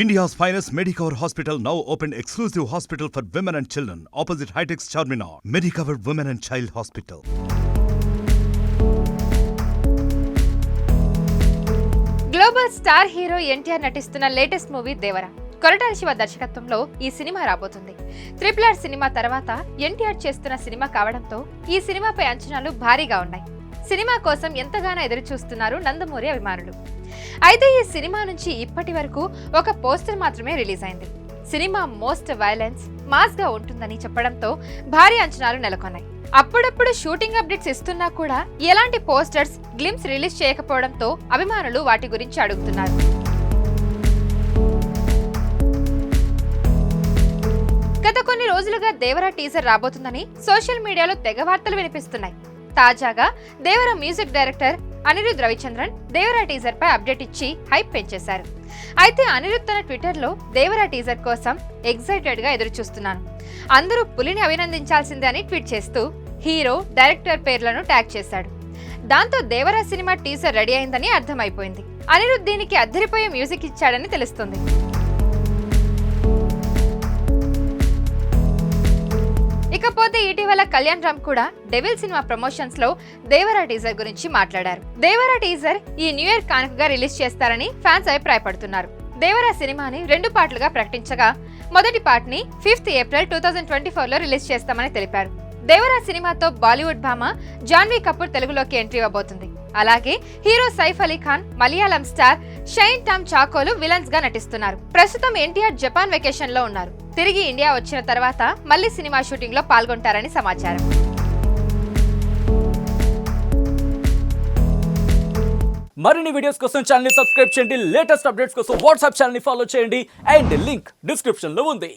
India's finest Medicover Hospital now opened exclusive hospital for women and children opposite Hitech's Charminar. Medicover Women and Child Hospital. Global star hero NTR నటిస్తున్న latest movie దేవర. కొరటాల శివ దర్శకత్వంలో ఈ cinema రాబోతుంది. RRR cinema తర్వాత ఎన్టీఆర్ చేస్తున్న cinema కావడంతో ఈ సినిమాపై అంచనాలు భారీగా ఉన్నాయి. సినిమా కోసం ఎంతగానో ఎదురు చూస్తున్నారు నందమూరి అభిమానులు. అయితే ఈ సినిమా నుంచి ఇప్పటి వరకు ఒక పోస్టర్ మాత్రమే రిలీజ్ అయింది. సినిమా మోస్ట్ వైలెన్స్ మాస్ గా ఉంటుందని చెప్పడంతో భారీ అంచనాలు నెలకొన్నాయి. అప్పుడప్పుడు షూటింగ్ అప్డేట్స్ ఇస్తున్నా కూడా ఎలాంటి పోస్టర్స్ గ్లిమ్స్ రిలీజ్ చేయకపోవడంతో అభిమానులు వాటి గురించి అడుగుతున్నారు. గత కొన్ని రోజులుగా దేవర టీజర్ రాబోతుందని సోషల్ మీడియాలో తెగ వార్తలు వినిపిస్తున్నాయి. తాజాగా దేవర మ్యూజిక్ డైరెక్టర్ అనిరుద్ రవిచంద్రన్ దేవర టీజర్ పై అప్డేట్ ఇచ్చి హైప్ పెంచేశారు. అయితే అనిరుద్ తన ట్విట్టర్ లో దేవర టీజర్ కోసం ఎక్సైటెడ్ గా ఎదురు చూస్తున్నాను, అందరూ పులిని అభినందించాల్సిందే అని ట్వీట్ చేస్తూ హీరో డైరెక్టర్ పేర్లను ట్యాగ్ చేశాడు. దాంతో దేవర సినిమా టీజర్ రెడీ అయిందని అర్థమైపోయింది. అనిరుద్ దీనికి అద్దరిపోయే మ్యూజిక్ ఇచ్చాడని తెలుస్తుంది. ఇకపోతే ఇటీవల కళ్యాణ్ రామ్ కూడా డెవిల్ సినిమా ప్రమోషన్స్ లో దేవర టీజర్ గురించి మాట్లాడారు. దేవర టీజర్ ఈ న్యూ ఇయర్ కానుకగా రిలీజ్ చేస్తారని ఫ్యాన్స్ అభిప్రాయపడుతున్నారు. దేవర సినిమాని 2 పార్ట్లుగా ప్రకటించగా మొదటి పార్ట్ ని 5th ఏప్రిల్ 2024 లో రిలీజ్ చేస్తామని తెలిపారు. దేవర సినిమాతో బాలీవుడ్ భామ జాన్వీ కపూర్ తెలుగులోకి ఎంట్రీ ఇవ్వబోతుంది. అలాగే హీరో సైఫ్ అలీ ఖాన్, మలయాళం స్టార్ షైన్ టామ్ చాకోలు విలన్స్ గా నటిస్తున్నారు. ప్రస్తుతం ఎన్టీఆర్ జపాన్ వెకేషన్ లో ఉన్నారు. తిరిగి ఇండియా వచ్చిన తర్వాత మళ్లీ సినిమా షూటింగ్ లో పాల్గొంటారని సమాచారం. మరిన్ని వీడియోస్ కోసం ఛానల్ ని సబ్స్క్రైబ్ చేయండి. లేటెస్ట్ అప్డేట్స్ కోసం వాట్సాప్ ఛానల్ ని ఫాలో చేయండి. అండ్ లింక్ డిస్క్రిప్షన్ లో ఉంది.